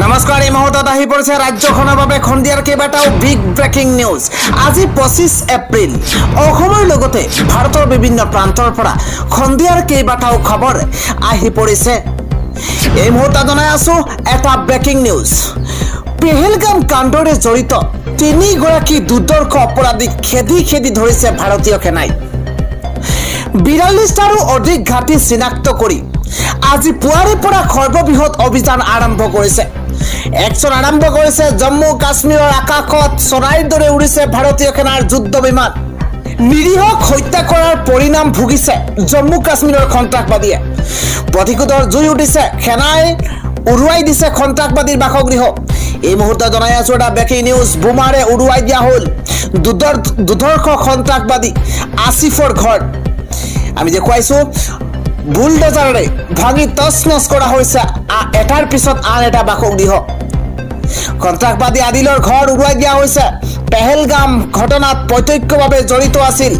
নমস্কাৰ এই মুহূৰ্তত আহি পৰিছে ৰাজ্যখনৰ বাবে খন্দিয়াৰ কেইবাটাও বিগ ব্ৰেকিং নিউজ। আজি 25 এপ্ৰিল অসমৰ লগতে ভাৰতৰ বিভিন্ন প্ৰান্তৰ পৰা খন্দিয়াৰ কেইবাটাও খবৰ আহি পৰিছে। এই মুহূৰ্তত জনাই আছো এটা ব্ৰেকিং নিউজ। পেহেলগাম কাণ্ডৰে জড়িত 3 গৰাকী দুৰ্দৰ্শ অপৰাধীক খেদি ধৰিছে ভাৰতীয় সেনাই। 42টাৰো অধিক ঘাটি চিনাক্ত কৰি আজি পুৱাৰে পৰা সৰ্ববৃহৎ অভিযান আৰম্ভ কৰিছে। একশন আৰম্ভ কৰিছে জম্মু কাশ্মীৰৰ আকাশত চৰাইৰ দৰে উৰিছে ভাৰতীয় সেনাৰ যুদ্ধ বিমান। নিৰীহক হত্যা কৰাৰ পৰিণাম ভুগিছে জম্মু কাশ্মীৰৰ সন্ত্ৰাসবাদীয়ে। প্ৰতিশোধৰ জুই উঠিছে, সেনাই উৰুৱাই দিছে সন্ত্ৰাসবাদীৰ বাসগৃহ। এই মুহূৰ্তত জনাই আছো এটা ব্ৰেকিং নিউজ। বোমাৰে উৰুৱাই দিয়া হ'ল দুৰ্ধৰ্ষ সন্ত্ৰাসবাদী আসিফৰ ঘৰ। আমি দেখুৱাইছো বুলডোজাৰে ভাঙি তছনছ কৰা হৈছে এটাৰ পিছত আন এটা বাসগৃহ। সন্ত্ৰাসবাদী আদিলৰ ঘৰ উৰুৱাই দিয়া হৈছে। পেহেলগাম ঘটনাত প্ৰত্যক্ষভাৱে জড়িত আছিল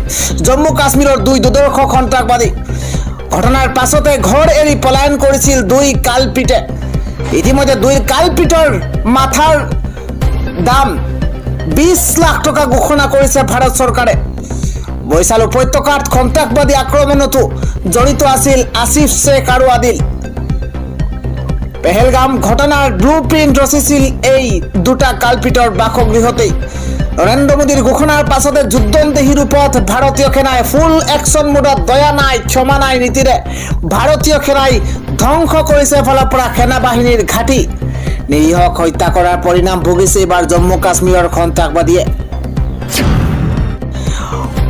জম্মু কাশ্মীৰৰ 2 দুৰ্ধৰ্ষ সন্ত্ৰাসবাদী। ঘটনাৰ পাছতে ঘৰ এৰি পলায়ন কৰিছিল 2 কালপিটে। ইতিমধ্যে 2 কালপিটৰ মাথাৰ দাম 20 লাখ টকা ঘোষণা কৰিছে ভাৰত চৰকাৰে। বৈশাল উপত্যকাত সন্ত্ৰাসবাদী আক্ৰমণতো জড়িত আছিল আসিফ শেখ আৰু আদিল। পেহেলগাম ঘটনাৰ ব্লুপ্ৰিণ্ট ৰচিছিল এই 2টা কালপিটৰ বাসগৃহতেই। নৰেন্দ্ৰ মোদীৰ ঘোষণাৰ পাছতে যুদ্ধন্দেহী ৰূপত ভাৰতীয় সেনাই ফুল একশন মোডত দয়া নাই ক্ষমা নাই নীতিৰে ভাৰতীয় সেনাই ধ্বংস কৰিছে এফালৰ পৰা সেনা বাহিনীৰ ঘাটি। নিৰীহক হত্যা কৰাৰ পৰিণাম ভুগিছে এইবাৰ জম্মু কাশ্মীৰৰ সন্ত্ৰাসবাদীয়ে।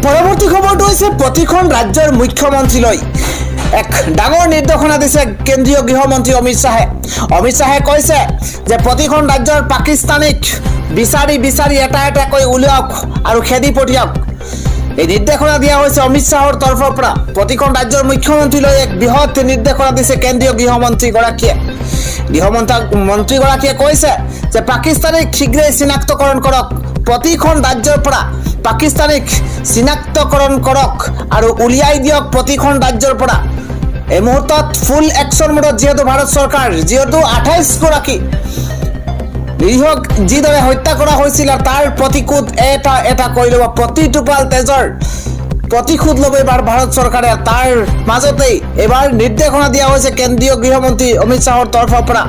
পৰৱৰ্তী খবৰটো হৈছে প্ৰতিখন ৰাজ্যৰ মুখ্যমন্ত্ৰীলৈ এক ডাঙৰ নিৰ্দেশনা দিছে কেন্দ্ৰীয় গৃহমন্ত্ৰী অমিত শ্বাহে। অমিত শ্বাহে কৈছে যে প্ৰতিখন ৰাজ্যৰ পাকিস্তানীক বিচাৰি এটাকৈ উলিয়াওক আৰু খেদি পঠিয়াওক। এই নিৰ্দেশনা দিয়া হৈছে অমিত শ্বাহৰ তৰফৰ পৰা। প্ৰতিখন ৰাজ্যৰ মুখ্যমন্ত্ৰীলৈ এক বৃহৎ নিৰ্দেশনা দিছে কেন্দ্ৰীয় গৃহমন্ত্ৰীগৰাকীয়ে। মন্ত্ৰীগৰাকীয়ে কৈছে যে পাকিস্তানীক শীঘ্ৰেই চিনাক্তকৰণ কৰক। প্ৰতিখন ৰাজ্যৰ পৰা পাকিস্তানীক চিনাক্তকৰণ কৰক আৰু উলিয়াই দিয়ক প্ৰতিখন ৰাজ্যৰ পৰা। এই মুহূৰ্তত ফুল একশন মোডত যিহেতু ভাৰত চৰকাৰ, যিহেতু 28 গৰাকী নিৰীহক যিদৰে হত্যা কৰা হৈছিল তাৰ প্ৰতিশোধ এটা কৰি ল'ব। প্ৰতি টোপাল তেজৰ প্ৰতিশোধ ল'ব এইবাৰ ভাৰত চৰকাৰে। তাৰ মাজতেই এইবাৰ নিৰ্দেশনা দিয়া হৈছে কেন্দ্ৰীয় গৃহমন্ত্ৰী অমিত শ্বাহৰ তৰফৰ পৰা।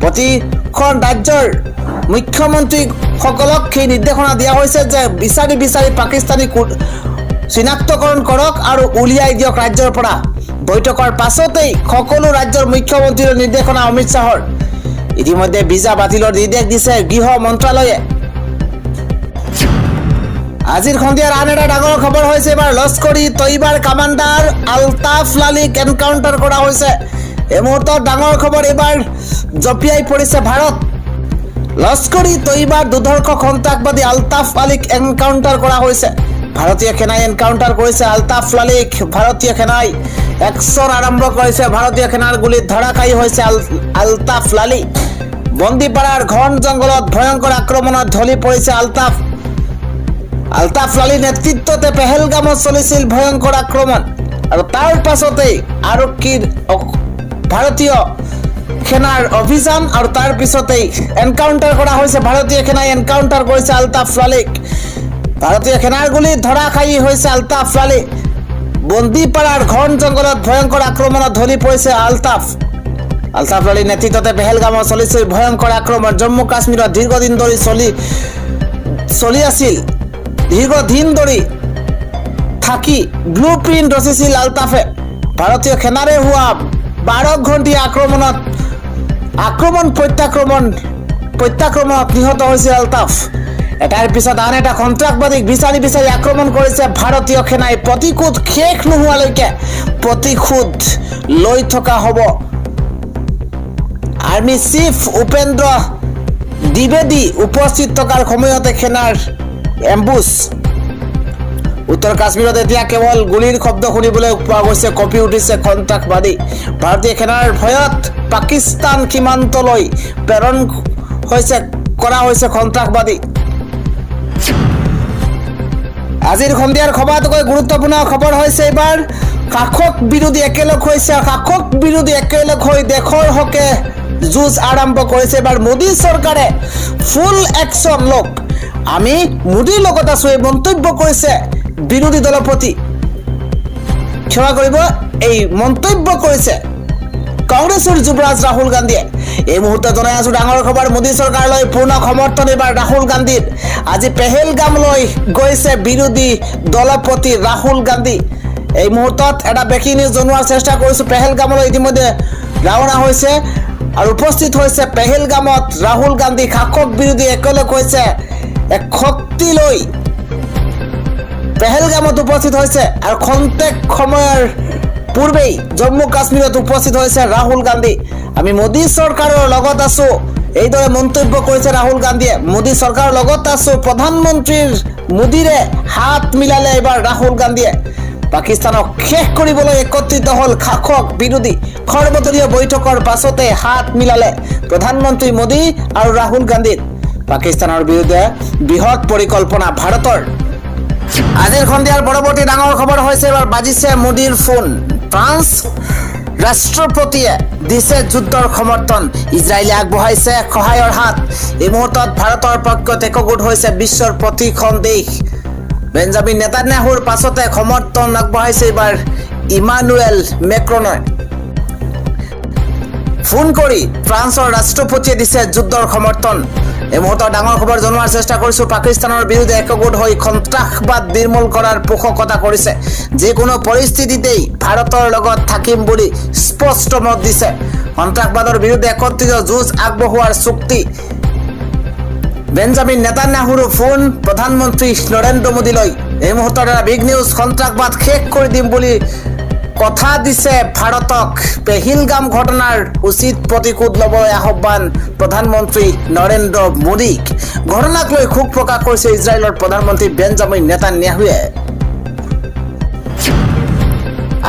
প্ৰতিখন ৰাজ্যৰ মুখ্যমন্ত্ৰীসকলক সেই নিৰ্দেশনা দিয়া হৈছে যে বিচাৰি পাকিস্তানীক চিনাক্তকৰণ কৰক আৰু উলিয়াই দিয়ক ৰাজ্যৰ পৰা। বৈঠকৰ পাছতেই সকলো ৰাজ্যৰ মুখ্যমন্ত্ৰীৰ নিৰ্দেশনা অমিত শ্বাহৰ। ইতিমধ্যে ভিজা বাতিলৰ নিৰ্দেশ দিছে গৃহ মন্ত্ৰালয়ে। আজিৰ সন্ধিয়াৰ আন এটা ডাঙৰ খবৰ হৈছে এবাৰ লস্কৰী তৈবাৰ কামাণ্ডাৰ আলতাফ লালিক এনকাউণ্টাৰ কৰা হৈছে। এই মুহূৰ্তত ডাঙৰ খবৰ এইবাৰ জঁপিয়াই পৰিছে ভাৰত। লস্কৰী তৈবাৰ দুৰ্ধৰ্ষ সন্ত্ৰাসবাদী আলতাফ আলীক এনকাউণ্টাৰ কৰা হৈছে। ভাৰতীয় সেনাই এনকাউণ্টাৰ কৰিছে আলতাফ লালিক। ভাৰতীয় সেনাই একশন আৰম্ভ কৰিছে। ভাৰতীয় সেনাৰ গুলীত ধৰাশায়ী হৈছে আলতাফ লালি। বন্দীপাৰাৰ ঘন জংঘলত ভয়ংকৰ আক্ৰমণত ঢলি পৰিছে আলতাফ লালিৰ নেতৃত্বতে পেহেলগামত চলিছিল ভয়ংকৰ আক্ৰমণ আৰু তাৰ পাছতেই আৰক্ষীৰ ভাৰতীয় সেনাৰ অভিযান আৰু তাৰ পিছতেই এনকাউণ্টাৰ কৰা হৈছে। ভাৰতীয় সেনাই এনকাউণ্টাৰ কৰিছে আলতাফ লালিক। ভাৰতীয় সেনাৰ গুলীত ধৰাশায়ী হৈছে আলতাফ লালি। বন্দীপাৰাৰ ঘন জংঘলত ভয়ংকৰ আক্ৰমণত ঢলি পৰিছে আলতাফ লালিৰ নেতৃত্বতে পেহেলগামত চলিছিল ভয়ংকৰ আক্ৰমণ। জম্মু কাশ্মীৰত দীৰ্ঘদিন ধৰি চলি আছিল। দীৰ্ঘদিন ধৰি থাকি ব্লুপ্ৰিণ্ট ৰচিছিল আলতাফে। ভাৰতীয় সেনাৰে হোৱা 12 ঘণ্টীয়া প্ৰত্যাক্ৰমণত নিহত হৈছিল আলতাফ। এটাৰ পিছত আন এটা সন্ত্ৰাসবাদীক বিচাৰি আক্ৰমণ কৰিছে ভাৰতীয় সেনাই। প্ৰতিশোধ শেষ নোহোৱালৈকে প্ৰতিশোধ লৈ থকা হ'ব। আৰ্মি চিফ উপেন্দ্ৰ দ্বিবেদী উপস্থিত থকাৰ সময়তে সেনাৰ এম্বুছ। উত্তৰ কাশ্মীৰত এতিয়া কেৱল গুলীৰ শব্দ শুনিবলৈ পোৱা গৈছে। কঁপি উঠিছে সন্ত্ৰাসবাদী। ভাৰতীয় সেনাৰ ভয়ত পাকিস্তান সীমান্তলৈ প্ৰেৰণ কৰা হৈছে সন্ত্ৰাসবাদী। আজিৰ সন্ধিয়াৰ সবাতোকৈ গুৰুত্বপূৰ্ণ খবৰ হৈছে এইবাৰ শাসক বিৰোধী একেলগ হৈ দেশৰ হকে যুঁজ আৰম্ভ কৰিছে এবাৰ মোদী চৰকাৰে ফুল একশন লোক আমি মোদীৰ লগত আছো এই মন্তব্য কৰিছে বিৰোধী দলৰ প্ৰতি ক্ষমা কৰিব এই মন্তব্য কৰিছে কংগ্ৰেছৰ যুৱৰাজ ৰাহুল গান্ধীয়ে এই মুহূৰ্তত জনাই আছো ডাঙৰ খবৰ মোদী চৰকাৰলৈ পূৰ্ণ সমৰ্থন এবাৰ ৰাহুল গান্ধীৰ আজি পেহেলগামলৈ গৈছে বিৰোধী দলপতি ৰাহুল গান্ধী এই মুহূৰ্তত এটা ব্ৰেকিং নিউজ জনোৱাৰ চেষ্টা কৰিছো পেহেলগামলৈ ইতিমধ্যে ৰাওনা হৈছে আৰু উপস্থিত হৈছে পেহেলগামত ৰাহুল গান্ধী শাসক বিৰোধী একেলগ হৈছে এক শক্তি লৈ পেহেলগামত উপস্থিত হৈছে আৰু খন্তেক সময়ৰ পূৰ্বেই জম্মু কাশ্মীৰত উপস্থিত হৈছে ৰাহুল গান্ধী আমি মোদী চৰকাৰৰ লগত আছো এইদৰে মন্তব্য কৰিছে ৰাহুল গান্ধীয়ে মোদী চৰকাৰৰ লগত আছো প্ৰধানমন্ত্ৰীৰ মোদীৰে হাত মিলালে এবাৰ ৰাহুল গান্ধীয়ে পাকিস্তানক শেষ কৰিবলৈ একত্ৰিত হল শাসক বিৰোধী সৰ্বদলীয় বৈঠকৰ পাছতে হাত মিলালে প্ৰধানমন্ত্ৰী মোদী আৰু ৰাহুল গান্ধী পাকিস্তানৰ বিৰুদ্ধে বৃহৎ পৰিকল্পনা ভাৰতৰ আজিৰ সন্ধিয়াৰ পৰৱৰ্তী ডাঙৰ খবৰ হৈছে এবাৰ বাজিছে মোদীৰ ফোন ফ্ৰান্স ৰাষ্ট্ৰপতিয়ে দিছে যুদ্ধৰ সমৰ্থন ইজৰাইলে আগবঢ়াইছে সহায়ৰ হাত এই মুহূৰ্তত ভাৰতৰ পক্ষত একগোট হৈছে বিশ্বৰ প্ৰতিখন দেশ বেঞ্জামিন নেতান্যাহুৰ পাছতে সমৰ্থন আগবঢ়াইছে এবাৰ ইমানুৱেল মেক্ৰনে ফোন কৰি ফ্ৰান্সৰ ৰাষ্ট্ৰপতিয়ে দিছে যুদ্ধৰ সমৰ্থন এই মুহূৰ্তত ডাঙৰ খবৰ জনোৱাৰ চেষ্টা কৰিছো পাকিস্তানৰ বিৰুদ্ধে একগোট হৈ সন্ত্ৰাসবাদ নিৰ্মূল কৰাৰ পোষকতা কৰিছে যিকোনো পৰিস্থিতিতেই ভাৰতৰ লগত থাকিম বুলি স্পষ্ট মত দিছে সন্ত্ৰাসবাদৰ বিৰুদ্ধে একত্ৰিত যুঁজ আগবঢ়োৱাৰ চুক্তি বেঞ্জামিন নেতান্যাহুৰ ফোন প্ৰধানমন্ত্ৰী নৰেন্দ্ৰ মোদীলৈ এই মুহূৰ্তত এটা বিগ নিউজ সন্ত্ৰাসবাদ শেষ কৰি দিম বুলি কথা দিছে ভাৰতক পেহেলগাম ঘটনাৰ উচিত প্ৰতিশোধ ল'বলৈ আহ্বান প্ৰধানমন্ত্ৰী নৰেন্দ্ৰ মোদীক ঘটনাক লৈ ক্ষোভ প্ৰকাশ কৰিছে ইজৰাইলৰ প্ৰধানমন্ত্ৰী বেঞ্জামিন নেতান্যাহুৱে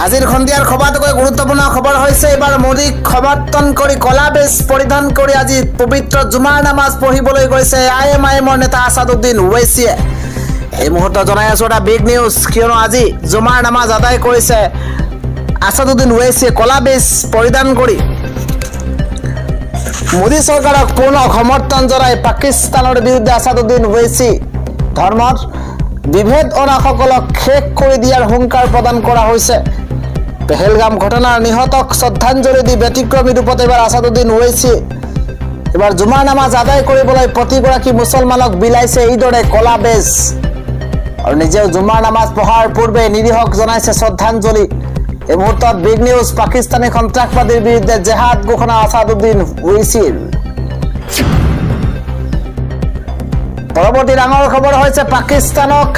আজিৰ সন্ধিয়াৰ সবাতোকৈ গুৰুত্বপূৰ্ণ খবৰ হৈছে এবাৰ মোদীক সমৰ্থন কৰি কলা বেজ পৰিধান কৰি আজি পবিত্ৰ জুমাৰ নামাজ পঢ়িবলৈ গৈছে আইএমআইএমৰ নেতা আছাদুদ্দিন ওৱেইছিয়ে এই মুহূৰ্তত জনাই আছো এটা বিগ নিউজ কিয়নো আজি জুমাৰ নামাজ আদায় কৰিছে আছাদুদ্দিন ওৱেইছিয়ে কলা বেজ পৰিধান কৰি মোদী চৰকাৰক পূৰ্ণ সমৰ্থন জনাই পাকিস্তানৰ বিৰুদ্ধে আছাদুদ্দিন ওৱেইছি ধৰ্মৰ বিভেদ অনাসকলক শেষ কৰি দিয়াৰ হুংকাৰ প্ৰদান কৰা হৈছে পেহেলগাম ঘটনাৰ নিহতক শ্ৰদ্ধাঞ্জলি দি ব্যতিক্ৰমী ৰূপত এবাৰ আছাদুদ্দিন ওৱেইছি এবাৰ জুমাৰ নামাজ আদায় কৰিবলৈ প্ৰতিগৰাকী মুছলমানক বিলাইছে এইদৰে কলা বেজ আৰু নিজেও জুমাৰ নামাজ পঢ়াৰ পূৰ্বে নিৰীহক জনাইছে শ্ৰদ্ধাঞ্জলি এই মুহূৰ্তত বিগ নিউজ পাকিস্তানী সন্ত্ৰাসবাদীৰ বিৰুদ্ধে জেহাদ ঘোষণা আছাদুদ্দিন ওৱেইছিৰ পৰৱৰ্তী ডাঙৰ খবৰ হৈছে পাকিস্তানক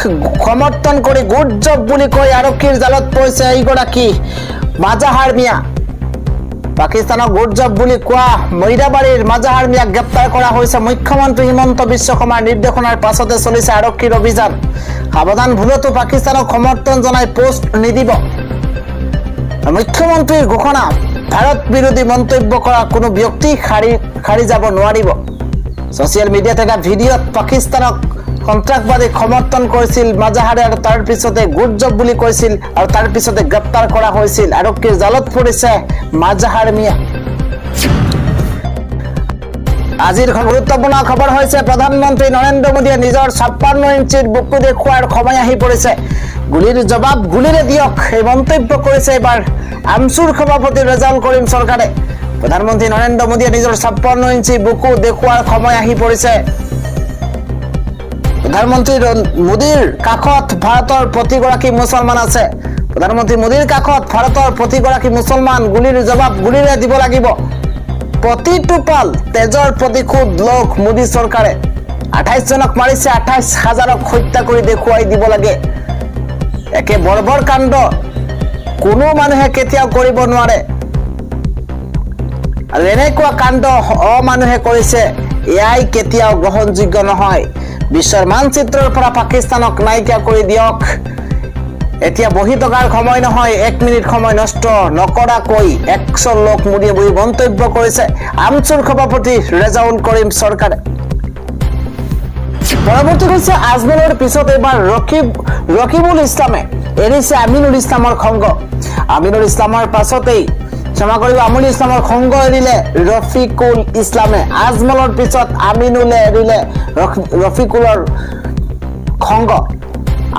সমৰ্থন কৰি গুড জব বুলি কৈ আৰক্ষীৰ জালত পৰিছে এইগৰাকী মাজাহাৰ মিয়া পাকিস্তানক গুড জব বুলি কোৱা মৈৰাবাৰীৰ মাজাহাৰ মিয়াক গ্ৰেপ্তাৰ কৰা হৈছে মুখ্যমন্ত্ৰী হিমন্ত বিশ্ব শৰ্মাৰ নিৰ্দেশনাৰ পাছতে চলিছে আৰক্ষীৰ অভিযান সাৱধান ভুলতো পাকিস্তানক সমৰ্থন জনাই পোষ্ট নিদিব মুখ্যমন্ত্ৰীৰ ঘোষণা ভাৰত বিৰোধী মন্তব্য কৰা কোনো ব্যক্তি খাৰি যাব নোৱাৰিব সোশ্যাল মিডিয়াত এটা ভিডিঅ'ত পাকিস্তানক সন্ত্ৰাসবাদীক সমৰ্থন কৰিছিল মাজাহাৰে আৰু তাৰ পিছতে গুড জব বুলি কৈছিল আৰু তাৰ পিছতে গ্ৰেপ্তাৰ কৰা হৈছিল আৰক্ষীৰ জালত পৰিছে মাজাহাৰ মিয়া আজিৰ গুৰুত্বপূৰ্ণ খবৰ হৈছে প্ৰধানমন্ত্ৰী নৰেন্দ্ৰ মোদীয়ে নিজৰ 56 ইঞ্চিৰ বুকু দেখুৱাৰ সময় আহি পৰিছে গুলিৰ জবাব গুলিৰে দিয়ক এই মন্তব্য কৰিছে এবাৰ আমচুৰ সভাপতি ৰেজাউল কৰিম চৰকাৰে প্ৰধানমন্ত্ৰী নৰেন্দ্ৰ মোদীয়ে নিজৰ 56 ইঞ্চি বুকু দেখুৱাৰ সময় আহি পৰিছে প্ৰধানমন্ত্ৰী মোদীৰ কাষত ভাৰতৰ প্ৰতিগৰাকী মুছলমান আছে প্ৰধানমন্ত্ৰী মোদীৰ কাষত ভাৰতৰ প্ৰতিগৰাকী মুছলমান গুলিৰ জবাব গুলিৰে দিব লাগিব প্ৰতিটো পাল তেজৰ প্ৰতিশোধ লোক মোদী চৰকাৰে 28 জনক মাৰিছে 28,000ক হত্যা কৰি দেখুৱাই দিব লাগে একে বৰ্বৰ কাণ্ড কোনো মানুহে কেতিয়াও কৰিব নোৱাৰে আৰু এনেকুৱা কাণ্ড অমানুহে কৰিছে এয়াই কেতিয়াও গ্ৰহণযোগ্য নহয় বিশ্বৰ মানচিত্ৰৰ পৰা পাকিস্তানক নাইকিয়া কৰি দিয়ক এতিয়া বহি টকাৰ সময় নহয় 1 মিনিট সময় নষ্ট নকৰাকৈ 100 লোক মুৰিয়ে বহি মন্তব্য কৰিছে আমচুৰ সভাপতি ৰেজাউল কৰিম চৰকাৰে পৰৱৰ্তী হৈছে আজমেৰৰ পিছত এবাৰ ৰকিবুল ইছলামে এৰিছে আমিনুল ইছলামৰ খংগ আমিনুল ইছলামৰ পাছতেই ক্ষমা কৰিব আমুল ইছলামৰ খংগ এৰিলে ৰফিকুল ইছলামে আজমলৰ পিছত আমিনুলে এৰিলে ৰফিকুলৰ খংগ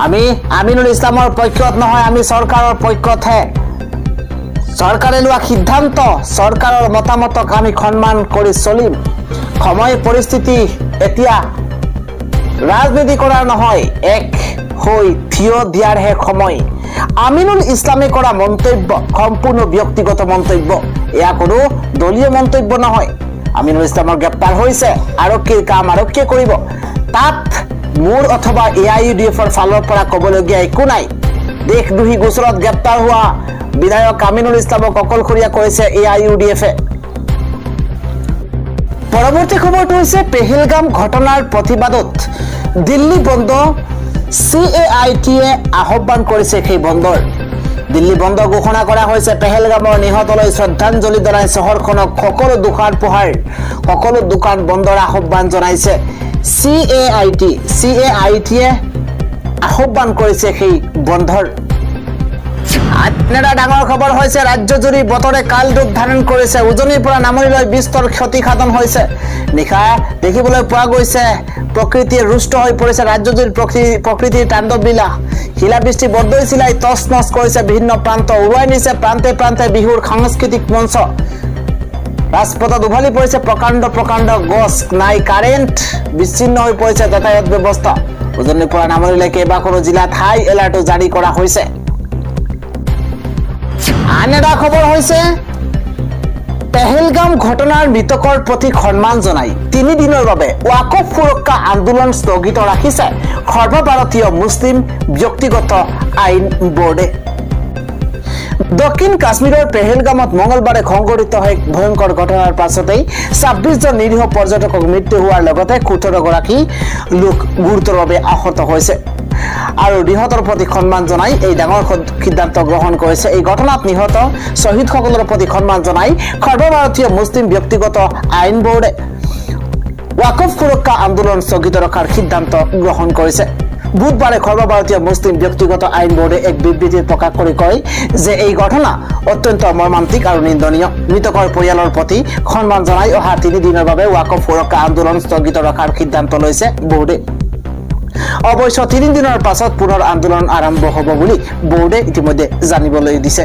আমি আমিনুল ইছলামৰ পক্ষত নহয় আমি চৰকাৰৰ পক্ষতহে চৰকাৰে লোৱা সিদ্ধান্ত চৰকাৰৰ মতামতক আমি সন্মান কৰি চলিম সময় পৰিস্থিতি এতিয়া ৰাজনীতি কৰাৰ নহয় এক হৈ থিয় দিয়াৰহে সময় আমিনুল ইছলামে কৰা মন্তব্য সম্পূৰ্ণ ব্যক্তিগত মন্তব্য এয়া কোনো দলীয় মন্তব্য নহয় আমিনুল ইছলামৰ গ্ৰেপ্তাৰ হৈছে আৰক্ষীৰ কাম আৰক্ষীয়ে কৰিব তাত মোৰ অথবা এআইইউডিএফৰ ফালৰ পৰা ক'বলগীয়া একো নাই দেশদ্ৰোহী গোচৰত গ্ৰেপ্তাৰ হোৱা বিধায়ক আমিনুল ইছলামক অকলশৰীয়া কৰিছে এআইইউডিএফে পৰৱৰ্তী খবৰটো হৈছে পেহেলগাম ঘটনাৰ প্ৰতিবাদত দিল্লী বন্ধ CAITয়ে আহ্বান কৰিছে সেই বন্ধৰ দিল্লী বন্ধ ঘোষণা কৰা হৈছে পেহেলগামৰ নিহতলৈ শ্ৰদ্ধাঞ্জলি জনাই চহৰখনক সকলো দোকান বন্ধৰ আহ্বান জনাইছে CAITয়ে আহ্বান কৰিছে সেই বন্ধৰ আনটা ডাঙৰ খবৰ হৈছে ৰাজ্যজুৰি বতৰে কালৰূপ ধাৰণ কৰিছে উজনিৰ পৰা নামনিলৈ বিস্তৰ ক্ষতিসাধন হৈছে নিশা দেখিবলৈ পোৱা গৈছে প্ৰকৃতিয়ে ৰুষ্ট হৈ পৰিছে ৰাজ্যজুৰি প্ৰকৃতিৰ তাণ্ডৱ লীলা শিলাবৃষ্টি বৰদৈ চিলাই তছ নছ কৰিছে বিভিন্ন প্ৰান্ত উৰুৱাই নিছে প্ৰান্তে প্ৰান্তে বিহুৰ সাংস্কৃতিক মঞ্চ ৰাজপথত উভালি পৰিছে প্ৰকাণ্ড গছ নাই কাৰেণ্ট বিচ্ছিন্ন হৈ পৰিছে যাতায়াত ব্যৱস্থা উজনিৰ পৰা নামনিলৈ কেইবাখনো জিলাত হাই এলাৰ্টো জাৰি কৰা হৈছে আন এটা খবৰ হৈছে পেহেলগাম ঘটনাৰ মৃতকৰ প্ৰতি সন্মান জনাই 3 দিনৰ বাবে ওয়াকফ সুৰক্ষা আন্দোলন স্থগিত ৰাখিছে সৰ্বভাৰতীয় মুছলিম ব্যক্তিগত আইন বোৰ্ডে দক্ষিণ কাশ্মীৰৰ পেহেলগামত মঙ্গলবাৰে সংঘটিত এক ভয়ংকৰ ঘটনাৰ পাছতেই 26 জন নিৰীহ পৰ্যটকক মৃত্যু হোৱাৰ লগতে 17 গৰাকী লোক গুৰুতৰভাৱে আহত হৈছে আৰু নিহতৰ প্ৰতি সন্মান জনাই এই ডাঙৰ সিদ্ধান্ত গ্ৰহণ কৰিছে এই ঘটনাত নিহত শহীদসকলৰ প্ৰতি সন্মান জনাই সৰ্বভাৰতীয় মুছলিম ব্যক্তিগত আইন বোৰ্ডে ওয়াকফ সুৰক্ষা আন্দোলন স্থগিত ৰখাৰ সিদ্ধান্ত গ্ৰহণ কৰিছে বুধবাৰে সৰ্বভাৰতীয় মুছলিম ব্যক্তিগত আইন বোৰ্ডে এক বিবৃতি প্ৰকাশ কৰি কয় যে এই ঘটনা অত্যন্ত মৰ্মান্তিক আৰু নিন্দনীয় মৃতকৰ পৰিয়ালৰ প্ৰতি সন্মান জনাই অহা 3 দিনৰ বাবে ওয়াকফ সুৰক্ষা আন্দোলন স্থগিত ৰখাৰ সিদ্ধান্ত লৈছে বোৰ্ডে অৱশ্য 3 দিনৰ পাছত পুনৰ আন্দোলন আৰম্ভ হ'ব বুলি বোৰ্ডে ইতিমধ্যে জানিবলৈ দিছে